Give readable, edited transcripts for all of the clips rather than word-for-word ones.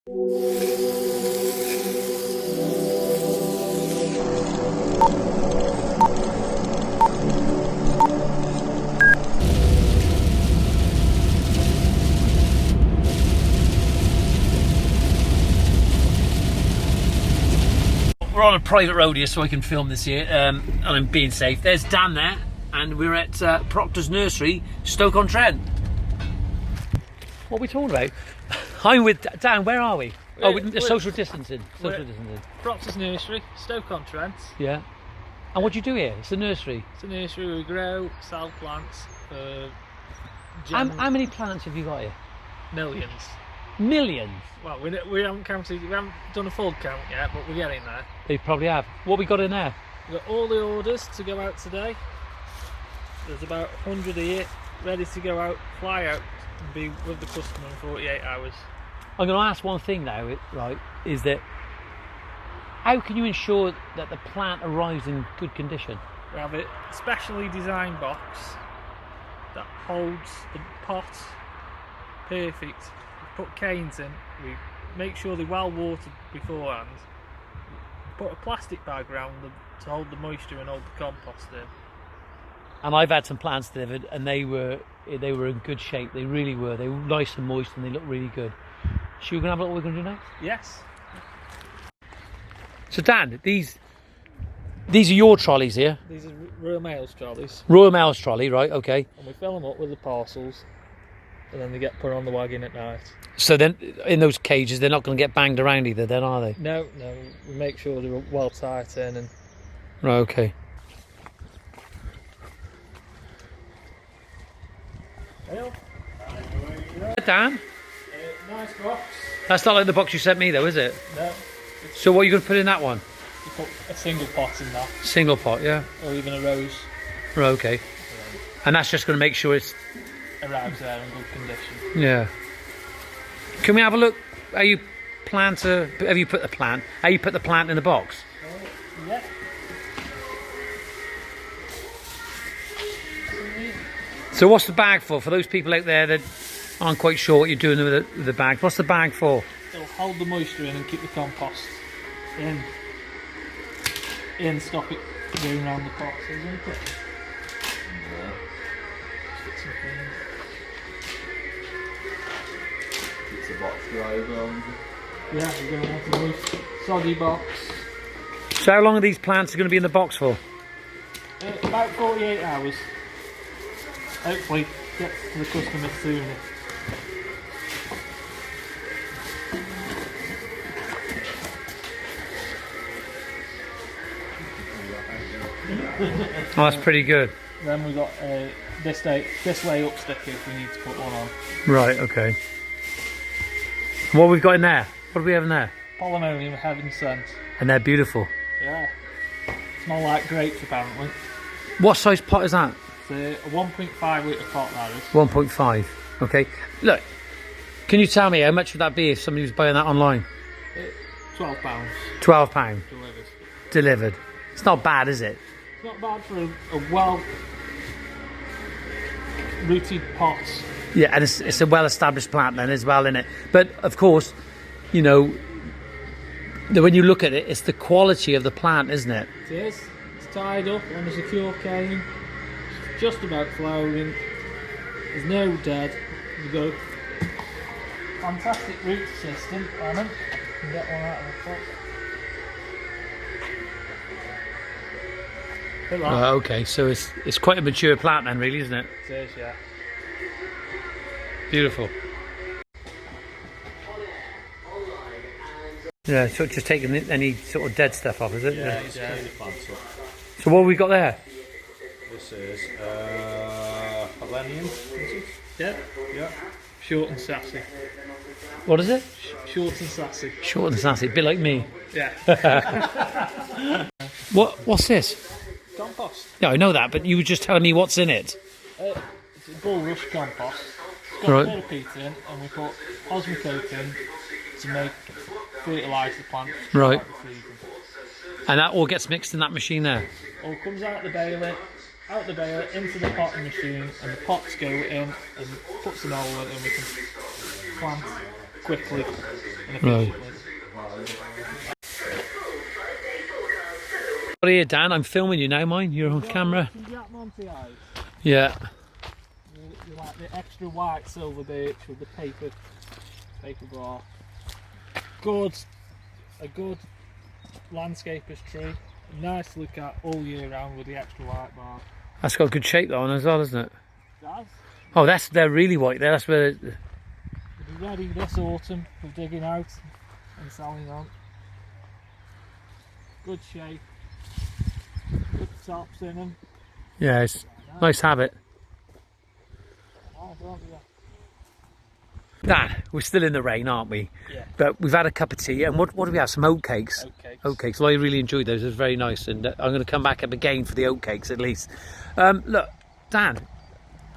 We're on a private road here, so I can film this here, and I'm being safe. There's Dan there, and we're at Proctors Nursery, Stoke-on-Trent. What are we talking about? I'm with Dan. Where are we? We're social distancing. Social distancing. Proctors Nursery, Stoke-on-Trent. Yeah. And what do you do here? It's a nursery. It's a nursery. We grow, sell plants. How many plants have you got here? Millions. Millions? Well, we haven't counted. We haven't done a full count yet, but we're getting there. They probably have. What we got in there? We've got all the orders to go out today. There's about 100 here, ready to go out, fly out, and be with the customer in 48 hours. I'm going to ask one thing now, right, is that how can you ensure that the plant arrives in good condition? We have a specially designed box that holds the pot perfect. We put canes in, we make sure they're well watered beforehand, we put a plastic bag around them to hold the moisture and hold the compost in. And I've had some plants delivered and they were in good shape. They really were. They were nice and moist and they look really good. So we're going to have a look what we're going to do next? Yes. So Dan, these are your trolleys here? These are Royal Mail's trolleys. Royal Mail's trolley, right, okay. And we fill them up with the parcels and then they get put on the wagon at night. So then in those cages they're not going to get banged around either then, are they? No, we make sure they're well tight in and... Right, okay. Dan? Nice box. That's not like the box you sent me though, is it? No. So what are you going to put in that one? You put a single pot in that. Single pot, yeah? Or even a rose. Right, okay. And that's just going to make sure it's... arrives there in good condition. Yeah. Can we have a look how you plant how you put the plant in the box? Yeah. So what's the bag for? For those people out there that aren't quite sure what you're doing with the bag, what's the bag for? It'll hold the moisture in and keep the compost in, stop it going around the pot. So we're going to put It's a box dry as well. yeah, we're going to want a moist, soggy box. So how long are these plants going to be in the box for? About 48 hours. Hopefully get to the customer sooner. Oh, that's pretty good. Then we've got this way up sticker if we need to put one on. Right, okay. What we've got in there? What do we have in there? Polynomium heaven sent. And they're beautiful. Yeah. Smell like grapes apparently. What size pot is that? It's a 1.5 litre pot that is. 1.5. Okay. Look, can you tell me how much would that be if somebody was buying that online? £12. £12. Delivered. Delivered. It's not bad, is it? It's not bad for a well rooted pot. Yeah, and it's a well-established plant then as well, isn't it? But of course, you know, when you look at it, it's the quality of the plant, isn't it? It is. It's tied up on a secure cane. It's just about flowering. There's no dead. We've got a fantastic root system on them. You can get one out of the pot. Okay, so it's quite a mature plant then, really, isn't it? It is, yeah. Beautiful. Yeah, so just taking any sort of dead stuff off, is it? Yeah, it's clean the plants up. So what have we got there? This is Helenium, is it? Yeah. Yeah. Short and sassy. What is it? Short and sassy. Short and sassy, a bit like me. Yeah. What's this? Compost. Yeah, I know that, but you were just telling me what's in it. It's a bulrush compost. It's got Right. a bit of peat in, and we put osmocote in to fertilise the plant. Right. throughout the season. And that all gets mixed in that machine there. All comes out the baler, into the potting machine, and the pots go in and puts an hole in, and we can plant quickly Right. What are you, Dan? I'm filming you now, mine. You're on camera. Yeah. You like the extra white silver birch with the paper bar. A good landscaper's tree. Nice to look at all year round with the extra white bar. That's got good shape, that one, as well, isn't it? It does. Oh, they're really white there. That's where. It'll be ready this autumn for digging out and selling on. Good shape. Good tops in them. Yeah, it's nice habit. Oh, don't you? Dan, we're still in the rain, aren't we? Yeah. But we've had a cup of tea, and what do we have? Some oatcakes. Oatcakes. Oatcakes. Well, I really enjoyed those. It was very nice, and I'm going to come back up again for the oatcakes at least. Look, Dan,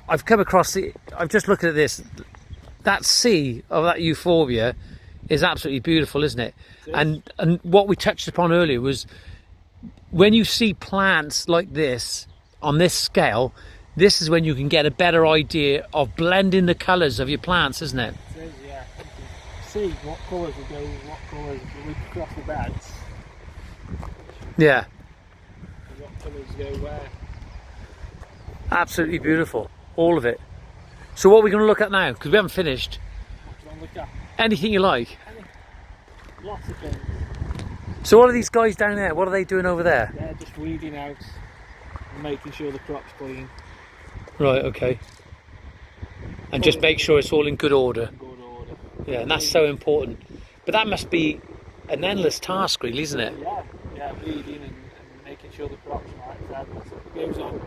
I've come across I've just looked at this. That sea of that euphorbia is absolutely beautiful, isn't it? And what we touched upon earlier was when you see plants like this on this scale, this is when you can get a better idea of blending the colours of your plants, isn't it? It is, yeah. You can see what colours will go with what colours will look across the beds. Yeah. And what colours go where. Absolutely beautiful. All of it. So what are we going to look at now? Because we haven't finished. What do you want to look at? Anything you like. Lots of things. So what are these guys down there? What are they doing over there? They're just weeding out and making sure the crop's clean. Right, okay. And just make sure it's all in good order. Good order. Yeah, and that's so important. But that must be an endless task, really, isn't it? Yeah, weeding and making sure the crop's right. It goes on,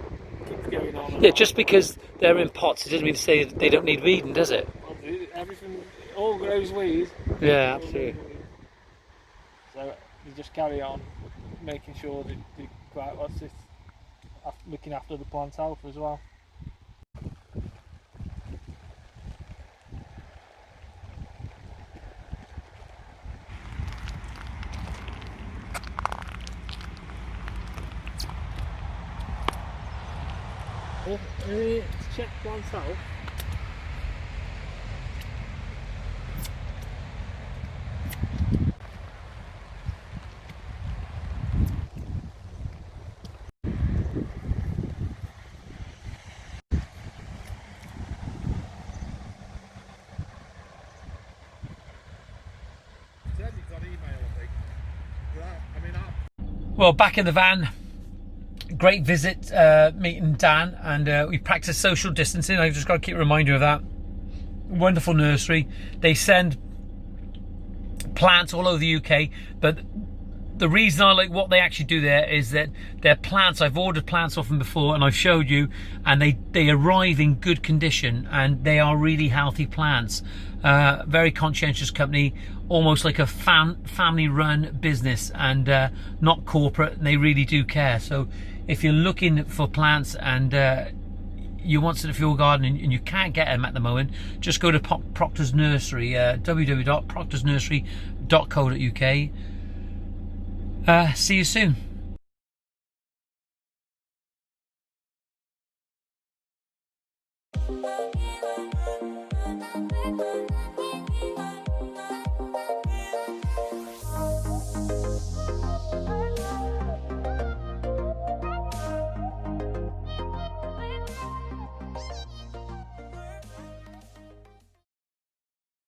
keeps going on. And Yeah, on. just because they're in pots, it doesn't mean to say that they don't need weeding, does it? Everything, all grows weed. Yeah, absolutely. So you just carry on making sure that looking after the plant health as well. To check plant health. Well, back in the van. Great visit, meeting Dan, and we practiced social distancing. I've just got to keep a reminder of that. Wonderful nursery. They send plants all over the UK, but the reason I like what they actually do there is that their plants, I've ordered plants off them before and I've showed you, and they arrive in good condition, and they are really healthy plants. Very conscientious company, almost like a family run business, and not corporate, and they really do care. So if you're looking for plants and you want something for your garden and you can't get them at the moment, just go to Proctors Nursery, www.proctorsnursery.co.uk. See you soon.